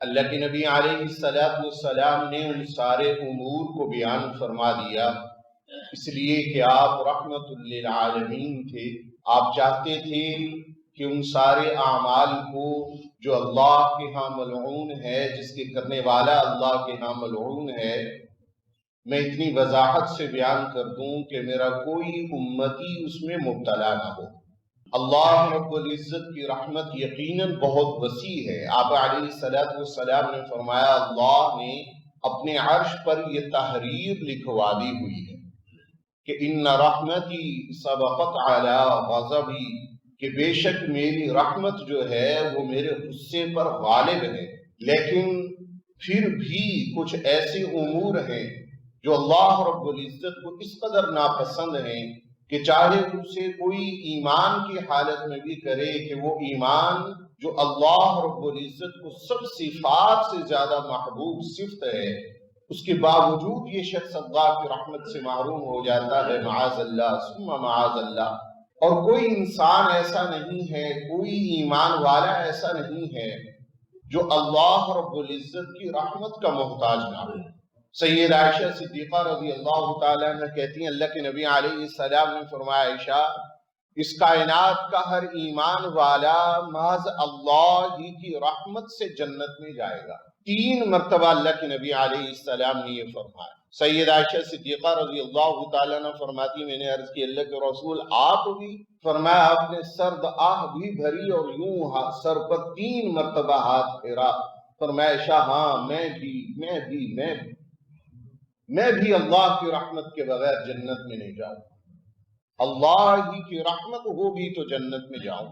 اللہ کے نبی علیہ السلام نے ان سارے امور کو بیان فرما دیا، اس لیے کہ آپ رحمت للعالمین تھے۔ آپ چاہتے تھے کہ ان سارے اعمال کو جو اللہ کے ہاں ملعون ہے، جس کے کرنے والا اللہ کے ہاں ملعون ہے، میں اتنی وضاحت سے بیان کر دوں کہ میرا کوئی امتی اس میں مبتلا نہ ہو۔ اللہ رب العزت کی رحمت یقیناً بہت وسیع ہے۔ آپ علیہ السلام نے فرمایا اللہ نے اپنے عرش پر یہ تحریر لکھوا دی ہوئی ہے کہ ان رحمتی سبقت علی غضبی، کہ بے شک میری رحمت جو ہے وہ میرے غصے پر غالب ہے۔ لیکن پھر بھی کچھ ایسے امور ہیں جو اللہ رب العزت کو اس قدر ناپسند ہیں کہ چاہے اسے کوئی ایمان کی حالت میں بھی کرے کہ وہ ایمان جو اللہ رب العزت کو سب صفات سے زیادہ محبوب صفت ہے، اس کے باوجود یہ شخص اللہ کی رحمت سے محروم ہو جاتا ہے، معاذ اللہ ثم معاذ اللہ۔ اور کوئی انسان ایسا نہیں ہے، کوئی ایمان والا ایسا نہیں ہے جو اللہ رب العزت کی رحمت کا محتاج نہ ہو۔ سید عائشہ صدیقہ رضی اللہ تعالیٰ عنہ کہتی ہیں اللہ کے نبی علیہ السلام نے فرمایا عائشہ، اس کائنات کا ہر ایمان والا محض اللہ ہی کی رحمت سے جنت میں جائے گا۔ 3 مرتبہ اللہ کے نبی علیہ السلام نے یہ فرمایا۔ سید عائشہ صدیقہ رضی اللہ تعالیٰ عنہ فرماتی میں نے عرض کی اللہ کے رسول آپ بھی؟ فرمایا آپ نے سرد آہ بھی بھری اور یوں سر پر 3 مرتبہ ہاتھ پھیرا۔ فرمایا عائشہ ہاں میں بھی اللہ کی رحمت کے بغیر جنت میں نہیں جاؤں، اللہ ہی کی رحمت ہوگی تو جنت میں جاؤں۔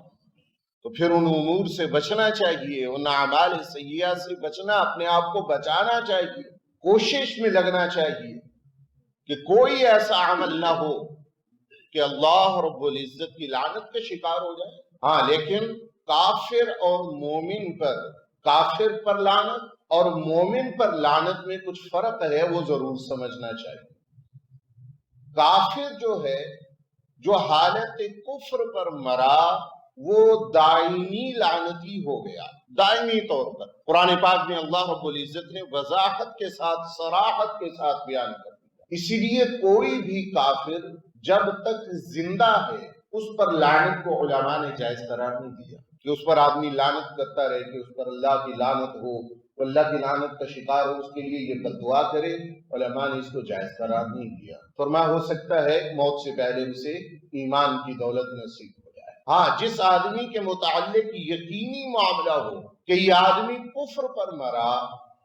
تو پھر ان امور سے بچنا چاہیے، ان اعمال سیئہ سے بچنا، اپنے آپ کو بچانا چاہیے، کوشش میں لگنا چاہیے کہ کوئی ایسا عمل نہ ہو کہ اللہ رب العزت کی لعنت کا شکار ہو جائے۔ ہاں لیکن کافر اور مومن پر، کافر پر لعنت اور مومن پر لعنت میں کچھ فرق ہے، وہ ضرور سمجھنا چاہیے۔ کافر جو ہے، جو حالت کفر پر مرا، وہ دائمی لعنتی ہو گیا، دائمی طور پر۔ قرآن پاک میں اللہ رب العزت نے وضاحت کے ساتھ، صراحت کے ساتھ بیان کر دیا۔ اسی لیے کوئی بھی کافر جب تک زندہ ہے اس پر لعنت کو علماء نے جائز قرار نہیں دیا کہ اس پر آدمی لعنت کرتا رہے کہ اس پر اللہ کی لعنت ہو، اللہ کی لعنت کا شکار ہو، اس کے لیے یہ بد دعا کرے۔ علماء نے اس کو جائز قرار نہیں دیا۔ فرمایا ہو سکتا ہے موت سے پہلے اسے ایمان کی دولت نصیب ہو جائے۔ ہاں جس آدمی کے متعلق یقینی معاملہ ہو کہ یہ آدمی کفر پر مرا،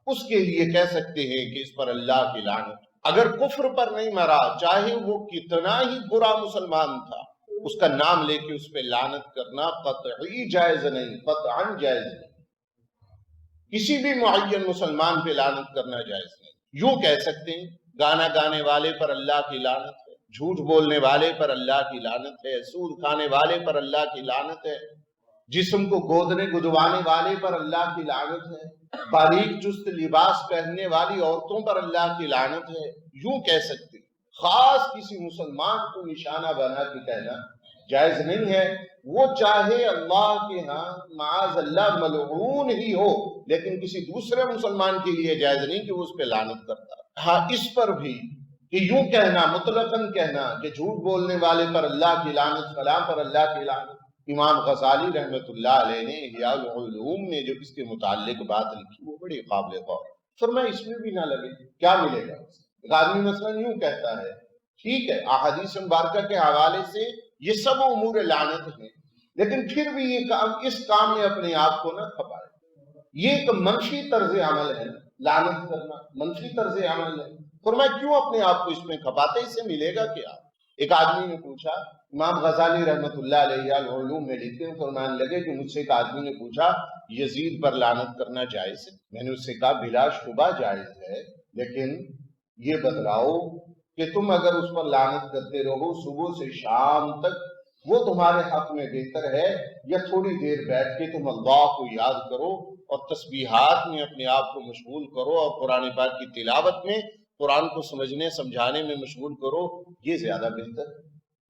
اس کے لیے کہہ سکتے ہیں کہ اس پر اللہ کی لعنت۔ اگر کفر پر نہیں مرا، چاہے وہ کتنا ہی برا مسلمان تھا، اس کا نام لے کے اس پہ لعنت کرنا قطعی جائز نہیں، قطعاً جائز نہیں۔ کسی بھی معین مسلمان پہ لعنت کرنا جائز نہیں۔ یوں کہہ سکتے ہیں گانا گانے والے پر اللہ کی لعنت ہے، جھوٹ بولنے والے پر اللہ کی لعنت ہے، سود کھانے والے پر اللہ کی لعنت ہے، جسم کو گودنے گدوانے والے پر اللہ کی لعنت ہے، باریک چست لباس پہننے والی عورتوں پر اللہ کی لعنت ہے۔ یوں کہہ سکتے ہیں، خاص کسی مسلمان کو نشانہ بنا کے کہنا جائز نہیں ہے، وہ چاہے اللہ کے ہاں معاذ اللہ ملعون ہی ہو، لیکن کسی دوسرے مسلمان کے لیے جائز نہیں کہ وہ اس پہ لعنت کرتا۔ ہاں اس پر بھی کہ یوں کہنا، مطلقاً کہنا کہ جھوٹ بولنے والے پر اللہ کی لعنت، فلاں پر اللہ کی لعنت۔ امام غزالی رحمت اللہ علیہ نے احیاء العلوم میں جو اس کے متعلق بات لکھی وہ بڑی قابل غور۔ فرمایا اس میں بھی نہ لگے، کیا ملے گا؟ ایک آدمی مثلاً یوں کہتا ہے، ٹھیک ہے احادیث مبارکہ کے حوالے سے یہ سب امور لعنت ہیں، لیکن پھر بھی یہ کام، اس کام میں اپنے آپ کو نہ کھپائے۔ یہ ایک منفی طرز عمل ہے، لعنت کرنا منفی طرز عمل ہے۔ فرمایا کیوں اپنے آپ کو اس میں کھپاتے، اس سے ملے گا کیا؟ ایک آدمی نے پوچھا، امام غزالی رحمت اللہ علیہ العلوم میں لکھتے ہیں، فرمانے لگے کہ مجھ سے ایک آدمی نے پوچھا یزید پر لعنت کرنا جائز ہے؟ میں نے اس سے کہا بلا شبہ جائز ہے، لیکن یہ بتلاؤ کہ تم اگر اس پر لعنت کرتے رہو صبح سے شام تک، وہ تمہارے حق میں بہتر ہے یا تھوڑی دیر بیٹھ کے تم اللہ کو یاد کرو اور تسبیحات میں اپنے آپ کو مشغول کرو اور قرآن پاک کی تلاوت میں، قرآن کو سمجھنے سمجھانے میں مشغول کرو، یہ زیادہ بہتر ہے؟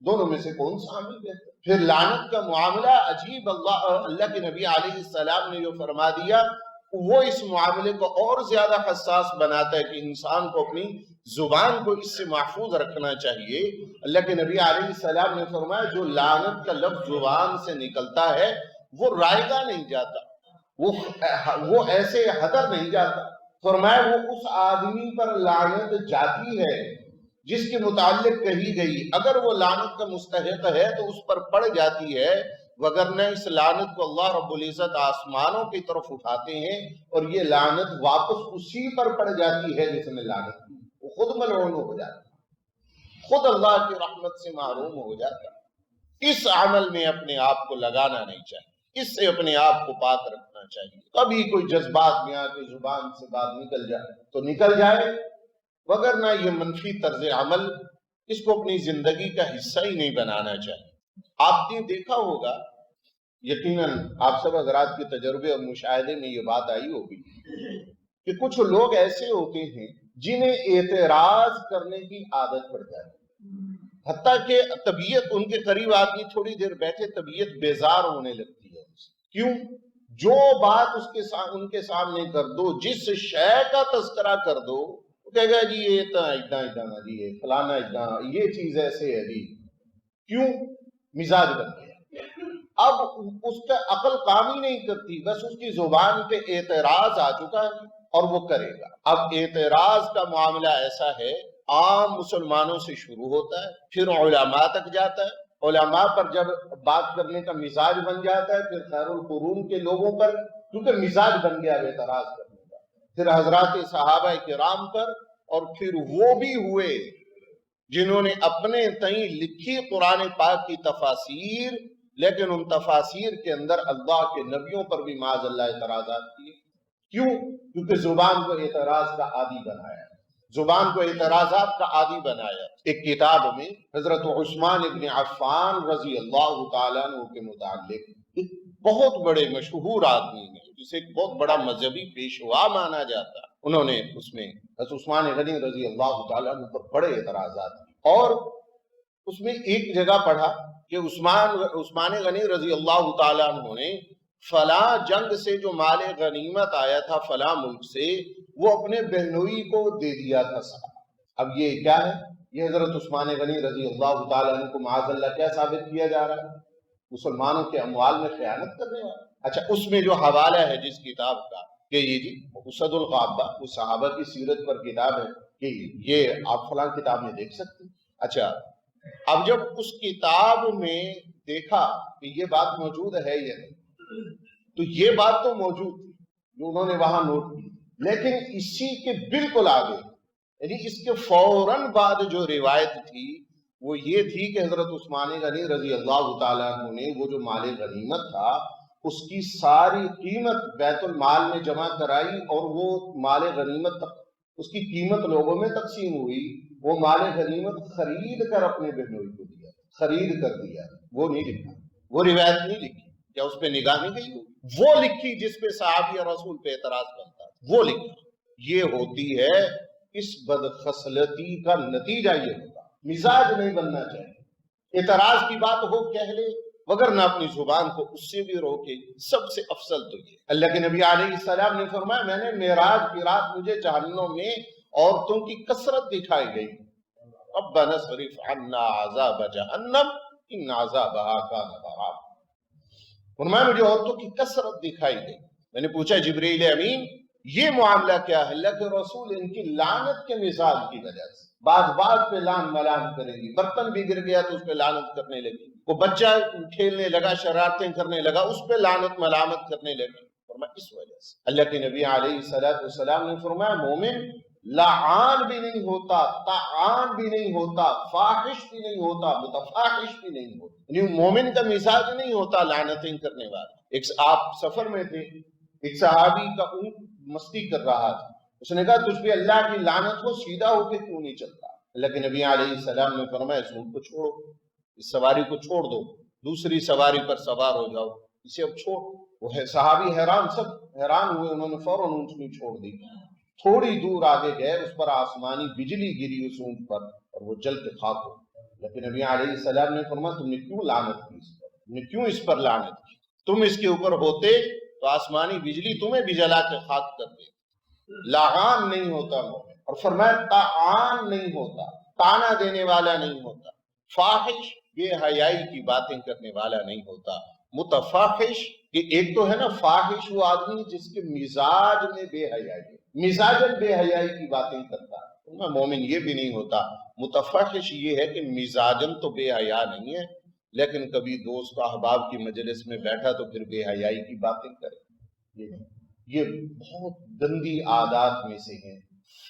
دونوں میں سے کون سا عمل بہتر؟ پھر لعنت کا معاملہ عجیب، اللہ کے نبی علیہ السلام نے جو فرما دیا وہ اس معاملے کو اور زیادہ حساس بناتا ہے کہ انسان کو اپنی زبان کو اس سے محفوظ رکھنا چاہیے۔ اللہ کے نبی علیہ السلام نے فرمایا جو لعنت کا لفظ زبان سے نکلتا ہے وہ رائگاں نہیں جاتا، وہ ایسے ہدر نہیں جاتا۔ فرمایا وہ اس آدمی پر لعنت جاتی ہے جس کے متعلق کہی گئی، اگر وہ لعنت کا مستحق ہے تو اس پر پڑ جاتی ہے، وگرنہ اس لعنت کو اللہ رب العزت آسمانوں کی طرف اٹھاتے ہیں اور یہ لعنت واپس اسی پر پڑ جاتی ہے جس نے لعنت کی، وہ خود ملعون ہو جاتا ہے، خود اللہ کی رحمت سے محروم ہو جاتا ہے۔ اس عمل میں اپنے آپ کو لگانا نہیں چاہیے، اس سے اپنے آپ کو پاک رکھنا چاہیے۔ کبھی کوئی جذبات میں آ کے زبان سے بات نکل جائے تو نکل جائے، وگرنہ یہ منفی طرز عمل اس کو اپنی زندگی کا حصہ ہی نہیں بنانا چاہیے۔ آپ نے دیکھا ہوگا، یقیناً آپ سب حضرات کے تجربے اور مشاہدے میں یہ بات آئی ہوگی کہ کچھ لوگ ایسے ہوتے ہیں جنہیں اعتراض کرنے کی عادت پڑ جاتی ہے، حتیٰ کہ طبیعت ان کے قریب آدمی تھوڑی دیر بیٹھے طبیعت بیزار ہونے لگتی ہے۔ کیوں؟ جو بات ان کے سامنے کر دو، جس شے کا تذکرہ کر دو، وہ کہے گا جی یہ تو ادنا جی، یہ فلانا ادنا، یہ چیز ایسے ہے جی۔ کیوں؟ مزاج بن گیا۔ اب اس کا عقل کام ہی نہیں کرتی، بس اس کی زبان پہ اعتراض آ چکا ہے اور وہ کرے گا۔ اب اعتراض کا معاملہ ایسا ہے، عام مسلمانوں سے شروع ہوتا ہے، پھر علماء تک جاتا ہے، علماء پر جب بات کرنے کا مزاج بن جاتا ہے، پھر خیر القرون کے لوگوں پر، کیونکہ مزاج بن گیا اعتراض کرنے کا، پھر حضرات صحابہ کرام پر، اور پھر وہ بھی ہوئے جنہوں نے اپنے تئیں لکھی قرآن پاک کی تفاسیر، لیکن ان تفاسیر کے اندر اللہ کے نبیوں پر بھی معاذ اللہ اعتراضات کیے۔ کیوں؟ کیونکہ زبان کو اعتراض کا عادی بنایا، زبان کو اعتراضات کا عادی بنایا۔ ایک کتاب میں حضرت عثمان ابن عفان رضی اللہ تعالیٰ عنہ کے متعلق ایک بہت بڑے مشہور آدمی نے، جسے ایک بہت بڑا مذہبی پیشوا مانا جاتا ہے، انہوں نے اس میں حضرت عثمان غنی رضی اللہ تعالیٰ عنہ پر بڑے اعتراضات کیے، اور اس میں ایک جگہ پڑھا کہ عثمان غنی رضی اللہ تعالیٰ عنہ نے فلاں جنگ سے جو مال غنیمت آیا تھا فلاں ملک سے، وہ اپنے بہنوئی کو دے دیا تھا۔ اب یہ کیا ہے؟ یہ حضرت عثمان غنی رضی اللہ تعالیٰ عنہ کو معاذ اللہ کیا ثابت کیا جا رہا ہے؟ مسلمانوں کے اموال میں خیانت کرنے والا۔ اچھا، اس میں جو حوالہ ہے جس کتاب کا کہ یہ جی اسد الغابہ، وہ صحابہ کی سیرت پر کتاب ہے، کہ یہ آپ فلاں کتاب میں دیکھ سکتے ہیں۔ اچھا، اب جب اس کتاب میں دیکھا کہ یہ بات موجود ہے یا نہیں، تو یہ بات تو موجود تھی جو انہوں نے وہاں نوٹ کی، لیکن اسی کے بالکل آگے، یعنی اس کے فوراً بعد جو روایت تھی وہ یہ تھی کہ حضرت عثمان غنی رضی اللہ تعالیٰ عنہ نے وہ جو مال غنیمت تھا اس کی ساری قیمت بیت المال میں جمع کرائی، اور وہ مال غنیمت اس کی قیمت لوگوں میں تقسیم ہوئی، وہ مال غنیمت خرید کر اپنے بہنوئی کو دیا، خرید کر دیا۔ وہ نہیں لکھا، وہ روایت نہیں لکھی، کیا اس پہ نگاہ نہیں گئی؟ وہ لکھی جس پہ صحابی اور رسول پہ اعتراض بنتا، وہ لکھا۔ یہ ہوتی ہے اس بدخصلتی کا نتیجہ، یہ ہوتا مزاج نہیں بننا چاہیے۔ اعتراض کی بات ہو کہہ لے، وگرنہ اپنی زبان کو اس سے بھی روکے۔ سب سے افضل تو یہ اللہ کے نبی علیہ السلام نے فرمایا، میں نے معراج کی رات مجھے جہنم میں عورتوں کی کثرت دکھائی گئی، ربنا اصرف عنا عذاب جہنم ان عذابها کان غراما۔ فرمایا مجھے عورتوں کی کثرت دکھائی گئی۔ میں نے پوچھا جبریل امین یہ معاملہ کیا ہے؟ اللہ کے رسول ان کی لعنت کے مثال کی وجہ سے بات پہ لان ملان کرے گی، برتن بھی گر گیا تو اس پہ لعنت کرنے لگی، وہ بچہ کھیلنے لگا شرارتیں کرنے لگا اس پہ لعنت ملامت کرنے لگی۔ فرمایا اس وجہ سے اللہ کے نبی علیہ السلام نے فرمایا مومن لعان بھی نہیں ہوتا، طعان بھی نہیں ہوتا، فاحش بھی نہیں ہوتا، متفاحش بھی نہیں ہوتا، یعنی مومن کا مزاج نہیں ہوتا لعنتیں کرنے والا۔ ایک آپ سفر میں تھے، ایک صحابی کا اونٹ مستی کر رہا تھا، اس نے کہا تجھ پہ اللہ کی لعنت ہو، سیدھا ہو کے کیوں نہیں چلتا؟ اللہ کے نبی علیہ السلام نے فرمایا اس اونٹ کو چھوڑو، اس سواری کو چھوڑ دو، دوسری سواری پر سوار ہو جاؤ، اسے اب چھوڑ۔ وہ صحابی حیران، سب حیران ہوئے، انہوں نے فوراً اونٹنی چھوڑ دی۔ تھوڑی دور آگے گئے، اس پر آسمانی بجلی گری اس اونٹ پر اور وہ جل کے خاک ہو۔ لیکن نبی علیہ السلام نے فرمایا تم نے کیوں لعنت کی اس پر، تم نے کیوں اس پر لعنت کی؟ تم اس کے اوپر ہوتے تو آسمانی بجلی تمہیں بھی جلا کے خاک کر دے. لعان نہیں ہوتا مومن. اور فرمایا طعان نہیں ہوتا، تانا دینے والا نہیں ہوتا، فاحش بے حیائی کی باتیں کرنے والا نہیں ہوتا. متفاحش کہ ایک تو ہے نا فاحش وہ آدمی جس کے مزاج میں بے حیائی ہے، مزاجن بے حیائی کی باتیں کرتا ہے، مومن یہ بھی نہیں ہوتا. متفحش یہ ہے کہ مزاجن تو بے حیا نہیں ہے لیکن کبھی دوست احباب کی مجلس میں بیٹھا تو پھر بے حیائی کی باتیں کرے. یہ بہت گندی عادات میں سے ہیں.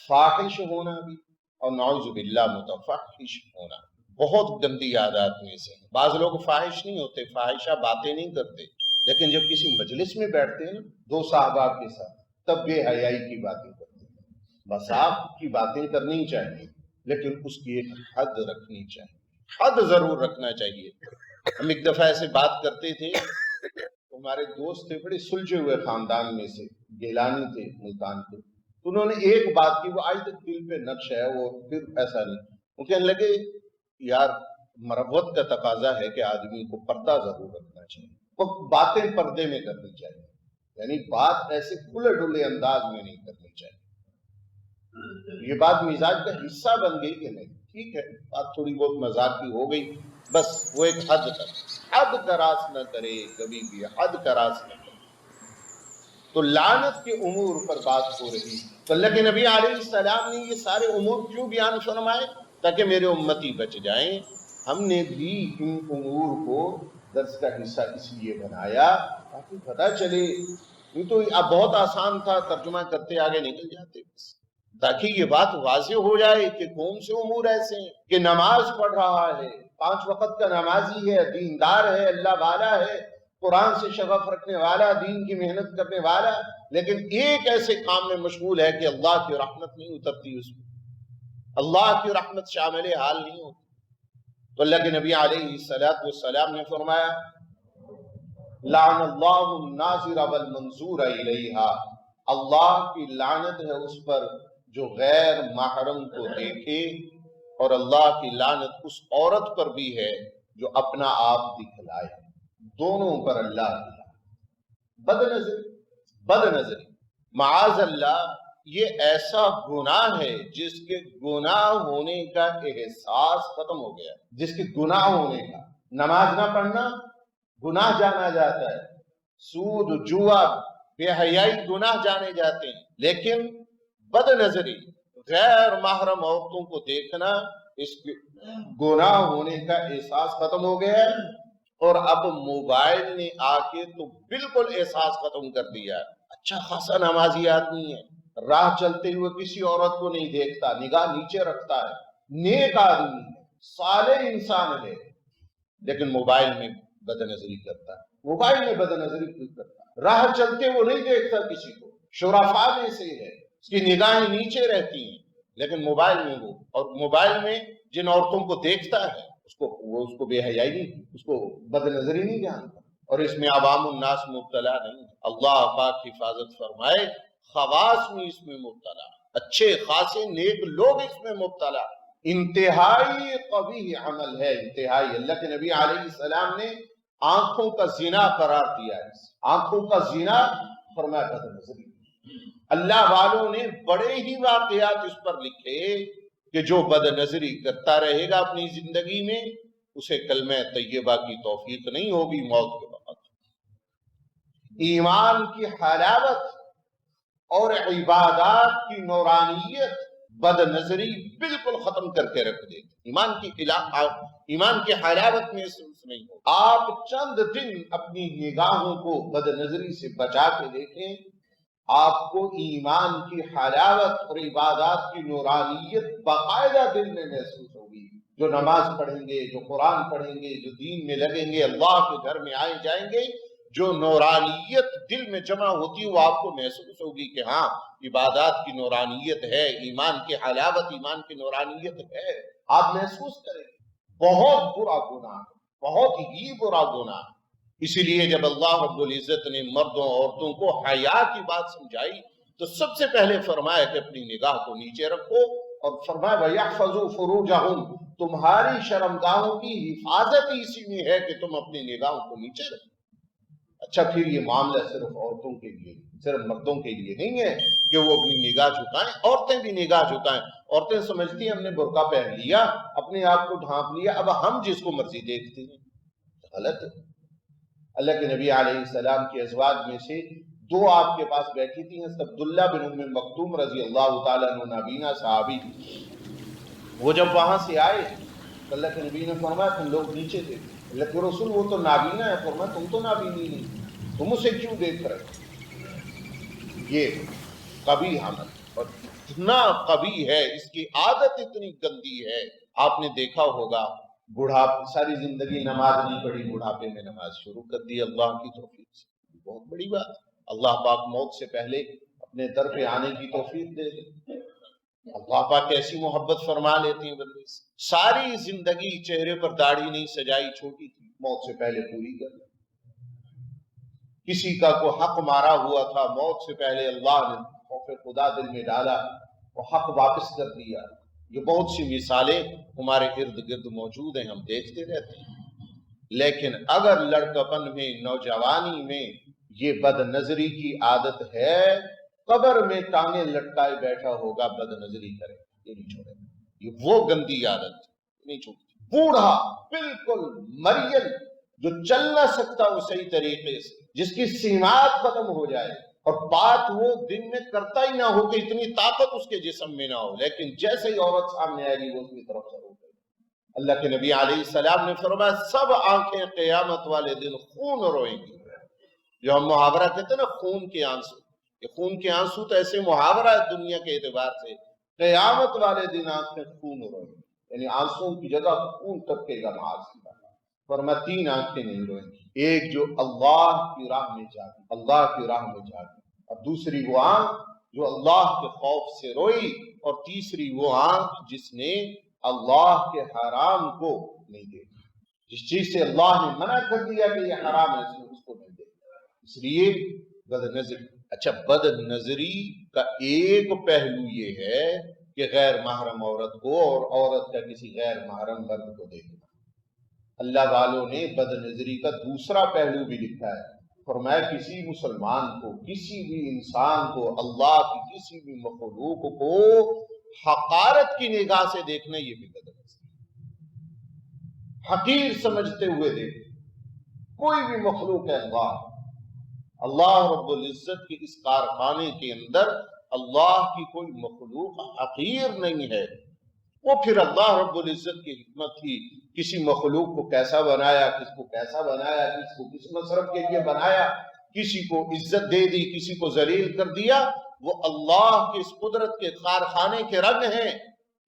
فاحش ہونا بھی اور نعوذ باللہ متفحش ہونا بہت گندی عادات میں سے ہیں. بعض لوگ فاحش نہیں ہوتے، فاحشہ باتیں نہیں کرتے، لیکن جب کسی مجلس میں بیٹھتے ہیں نا دوست احباب کے ساتھ تب بے حیائی کی باتیں کرتے ہیں. بس آپ کی باتیں کرنی چاہیے لیکن اس کی ایک حد رکھنی چاہیے، حد ضرور رکھنا چاہیے. ہم ایک دفعہ ایسے بات کرتے تھے، ہمارے دوست تھے بڑے سلجھے ہوئے خاندان میں سے، گیلانی تھے ملتان کے. تو انہوں نے ایک بات کی وہ آج تک دل پہ نقش ہے، وہ پھر ایسا نہیں. وہ کہنے لگے یار مروت کا تقاضا ہے کہ آدمی کو پردہ ضرور رکھنا چاہیے، وہ باتیں پردے میں کرنی چاہیے، یعنی بات ایسے کھلے ڈلے انداز میں نہیں کرنی چاہیے. یہ بات مزاج کا حصہ بن گئی کہ نہیں؟ ٹھیک ہے بات تھوڑی بہت مذاق کی ہو گئی، بس وہ ایک حد تک. حد کراس نہ کرے کبھی بھی، حد کراس نہ کرے. تو لعنت کے امور پر بات ہو رہی تو اللہ کے نبی علیہ السلام نے یہ سارے امور کیوں بیان فرمائے؟ تاکہ میرے امتی بچ جائیں. ہم نے بھی ان امور کو درس کا حصہ اس لیے بنایا تاکہ پتہ چلے. یہ تو اب بہت آسان تھا، ترجمہ کرتے آگے نکل جاتے، بس تاکہ یہ بات واضح ہو جائے کہ کون سے امور ایسے ہیں کہ نماز پڑھ رہا ہے، 5 وقت کا نمازی ہے، دیندار ہے، اللہ والا ہے، قرآن سے شغف رکھنے والا، دین کی محنت کرنے والا، لیکن ایک ایسے کام میں مشغول ہے کہ اللہ کی رحمت نہیں اترتی اس میں، اللہ کی رحمت شامل حال نہیں ہوتی. تو اللہ کے نبی علیہ السلام نے فرمایا لعن اللہ الناظر والمنظور الیہا، اللہ کی لعنت ہے اس پر جو غیر محرم کو دیکھے، اور اللہ کی لعنت اس عورت پر بھی ہے جو اپنا آپ دکھلائے. دونوں پر اللہ کی لعنت. بد نظری معاذ اللہ یہ ایسا گناہ ہے جس کے گناہ ہونے کا احساس ختم ہو گیا. جس کے گناہ ہونے کا، نماز نہ پڑھنا گناہ جانا جاتا ہے، سود جوا بے حیائی گناہ جانے جاتے ہیں، لیکن بد نظری غیر محرم عورتوں کو دیکھنا اس کے گناہ ہونے کا احساس ختم ہو گیا ہے. اور اب موبائل نے آ کے تو بالکل احساس ختم کر دیا. اچھا خاصا نمازی آدمی ہے، راہ چلتے ہوئے کسی عورت کو نہیں دیکھتا، نگاہ نیچے رکھتا ہے، نیک آدمی ہے، صالح انسان ہے، لیکن موبائل میں بد نظری کرتا ہے. موبائل میں بد نظری کیوں کرتا ہے؟ راہ چلتے وہ نہیں دیکھتا کسی کو، شرفاء میں سے ہے، اس کی نگاہیں نیچے رہتی ہیں، لیکن موبائل میں وہ، اور موبائل میں جن عورتوں کو دیکھتا ہے وہ اس کو بے حیائی نہیں، اس کو بد نظری نہیں جانتا، اور اس میں عوام الناس مبتلا نہیں. اللہ پاک حفاظت فرمائے، خواص میں اس میں مبتلا، اچھے خاصے نیک لوگ اس میں مبتلا. انتہائی قبیح عمل ہے، انتہائی. اللہ کے نبی علیہ السلام نے آنکھوں کا زنا قرار دیا ہے. آنکھوں کا زنا فرمایا بد نظری. اللہ والوں نے بڑے ہی واقعات اس پر لکھے کہ جو بد نظری کرتا رہے گا اپنی زندگی میں اسے کلمہ طیبہ کی توفیق نہیں ہوگی موت کے وقت. ایمان کی حلاوت اور عبادات کی نورانیت بد نظری بالکل ختم کر کے رکھ دے. ایمان کی حلاوت میں محسوس نہیں ہو. آپ چند دن اپنی نگاہوں کو بد نظری سے بچا کے دیکھیں، آپ کو ایمان کی حلاوت اور عبادات کی نورانیت باقاعدہ دل میں محسوس ہوگی. جو نماز پڑھیں گے، جو قرآن پڑھیں گے، جو دین میں لگیں گے، اللہ کے گھر میں آئے جائیں گے، جو نورانیت دل میں جمع ہوتی وہ آپ کو محسوس ہوگی کہ ہاں عبادات کی نورانیت ہے، ایمان کی حلاوت، ایمان کی نورانیت ہے. آپ محسوس کریں گے. بہت برا گناہ، بہت ہی برا گناہ. اسی لیے جب اللہ رب العزت نے مردوں عورتوں کو حیا کی بات سمجھائی تو سب سے پہلے فرمایا کہ اپنی نگاہ کو نیچے رکھو، اور فرمایا وَيَحْفَظُوا فُرُوجَهُمْ، تمہاری شرمگاہوں کی حفاظت اسی میں ہے کہ تم اپنی نگاہوں کو نیچے رکھو. اچھا پھر یہ معاملہ صرف عورتوں کے لیے، صرف مردوں کے لیے نہیں ہے کہ وہ اپنی نگاہ جھکائیں، عورتیں بھی نگاہ جھکائیں۔ عورتیں سمجھتی ہیں ہم نے برقع پہن لیا، اپنے آپ کو ڈھانپ لیا، اب ہم جس کو مرضی دیکھتے ہیں، غلط ہے۔ اللہ کے نبی علیہ السلام کی ازواج میں سے دو آپ کے پاس بیٹھی تھی، عبداللہ بن ام مکتوم رضی اللہ تعالیٰ عنہ، نابینا صحابی۔ وہ جب وہاں سے آئے تو اللہ کے نبی نے فرمایا تم لوگ نیچے تھے، اللہ کے رسول وہ تو نابینا ہے، فرمایا تم تو نابینی نہیں، تم اسے کیوں دیکھ رہے؟ یہ قبیح عمل، اور اتنا قبیح ہے، اس کی عادت اتنی گندی ہے۔ آپ نے دیکھا ہوگا بڑھاپے، ساری زندگی نماز نہیں پڑھی، بڑھاپے میں نماز شروع کر دی اللہ کی توفیق سے، بہت بڑی بات۔ اللہ پاک موت سے پہلے اپنے در پہ آنے کی توفیق دے دے۔ اللہ پاک ایسی محبت فرما لیتے ہیں بندے سے۔ ساری زندگی چہرے پر داڑھی نہیں سجائی، چھوٹی تھی، موت سے پہلے پوری کر لی۔ کسی کا کوئی حق مارا ہوا تھا، موت سے پہلے اللہ نے خوف خدا دل میں ڈالا، وہ حق واپس کر دیا۔ یہ بہت سی مثالیں ہمارے ارد گرد موجود ہیں، ہم دیکھتے رہتے ہیں۔ لیکن اگر لڑکپن میں، نوجوانی میں یہ بد نظری کی عادت ہے، قبر میں ٹانگیں لٹکائے بیٹھا ہوگا، بد نظری کرے، یہ نہیں چھوڑے گا۔ یہ وہ گندی عادت نہیں چھوڑتی۔ بوڑھا بالکل مریل، جو چل نہ سکتا وہ صحیح طریقے سے، جس کی سماعت ختم ہو جائے، اور بات وہ دن میں کرتا ہی نہ ہو کہ اتنی طاقت اس کے جسم میں نہ ہو، لیکن جیسے ہی عورت سامنے آئے گی وہ اس کی طرف سے ہو گئی۔ اللہ کے نبی علیہ السلام نے فرمایا سب آنکھیں قیامت والے دن خون روئیں گی۔ جو ہم محاورہ کہتے ہیں نا خون کے آنسو، یہ خون کے آنسو تو ایسے محاورہ ہے دنیا کے اعتبار سے۔ قیامت والے دن آنکھیں خون روئیں گی، یعنی آنسوں کی جگہ خون ٹپکے گا معاذ اللہ۔ فرمایا تین آنکھیں نہیں روئیں گی، ایک جو اللہ کی راہ میں جاتی، اللہ کی راہ میں جاتی، اور دوسری وہ آنکھ جو اللہ کے خوف سے روئی، اور تیسری وہ آنکھ جس نے اللہ کے حرام کو نہیں دیکھا، جس چیز سے اللہ نے منع کر دیا کہ یہ حرام ہے اس کو نہیں دیکھا۔ اس لیے بد نظری، اچھا بد نظری کا ایک پہلو یہ ہے کہ غیر محرم عورت کو اور عورت کا کسی غیر محرم مرد کو دیکھنا۔ اللہ والوں نے بد نظری کا دوسرا پہلو بھی لکھا ہے، فرمایا کسی مسلمان کو، کسی بھی انسان کو، اللہ کی کسی بھی مخلوق کو حقارت کی نگاہ سے دیکھنا، یہ بھی بد نظری، حقیر سمجھتے ہوئے دیکھنا۔ کوئی بھی مخلوق ہے، اللہ رب العزت کے اس کارخانے کے اندر اللہ کی کوئی مخلوق حقیر نہیں ہے۔ وہ پھر اللہ رب العزت کی حکمت تھی، کسی مخلوق کو کیسا بنایا، کس کو کیسا بنایا، کس کو کس مصرف کے لیے بنایا، کسی کو عزت دے دی، کسی کو ذلیل کر دیا، وہ اللہ کی اس قدرت کے کارخانے کے رنگ ہیں۔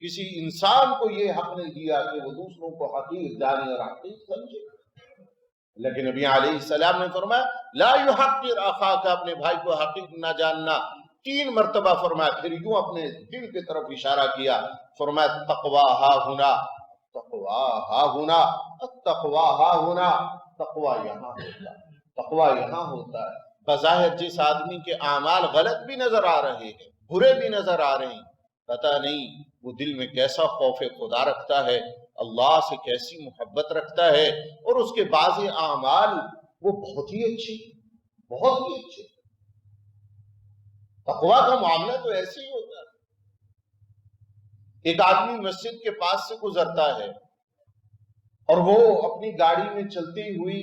کسی انسان کو یہ حق نہیں دیا کہ وہ دوسروں کو حقیر جانے اور حقیر سمجھے۔ لیکن نبی علیہ السلام نے فرمایا لا یحقر اخاک، اپنے بھائی کو حقیر نہ جاننا، 3 مرتبہ فرمایا، پھر یوں اپنے دل کی طرف اشارہ کیا، فرمایا تقوی ہا ہنا، تقوی ہا ہنا، تقوی ہا ہنا، تقوی یہاں ہوتا ہے، تقوی یہاں ہوتا ہے۔ بظاہر جس آدمی کے اعمال غلط بھی نظر آ رہے ہیں، برے بھی نظر آ رہے ہیں، پتہ نہیں وہ دل میں کیسا خوف خدا رکھتا ہے، اللہ سے کیسی محبت رکھتا ہے، اور اس کے بعض اعمال وہ بہت ہی اچھے، بہت ہی اچھے۔ تقویٰ کا معاملہ تو ایسے ہی ہوتا ہے۔ ایک آدمی مسجد کے پاس سے گزرتا ہے اور وہ اپنی گاڑی میں چلتی ہوئی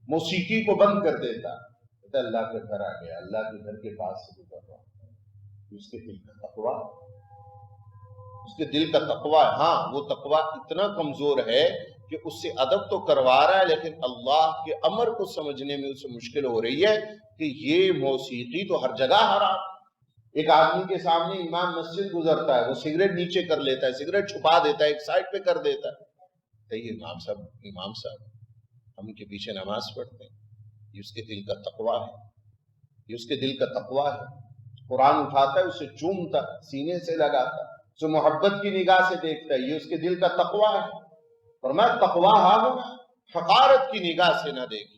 موسیقی کو بند کر دیتا ہے، کہتا ہے اللہ کا گھر آ گیا، اللہ کے گھر کے پاس سے گزر رہا ہے۔ اس کے دل کا تقویٰ، اس کے دل کا تقویٰ، ہاں وہ تقویٰ اتنا کمزور ہے کہ اس سے ادب تو کروا رہا ہے، لیکن اللہ کے امر کو سمجھنے میں اسے مشکل ہو رہی ہے کہ یہ موسیقی تو ہر جگہ حرام۔ ایک آدمی کے سامنے امام مسجد گزرتا ہے، وہ سگریٹ نیچے کر لیتا ہے، سگریٹ چھپا دیتا ہے، ایک سائڈ پہ کر دیتا ہے، یہ امام صاحب ہم کے پیچھے نماز پڑھتے ہیں، یہ اس کے دل کا تقویٰ ہے، یہ اس کے دل کا تقویٰ ہے۔ قرآن اٹھاتا ہے، اسے چومتا، سینے سے لگاتا، اسے محبت کی نگاہ سے دیکھتا ہے، یہ اس کے دل کا تقویٰ ہے۔ فرمایا تقویٰ ہا ہونا، حقارت کی نگاہ سے نہ دیکھی۔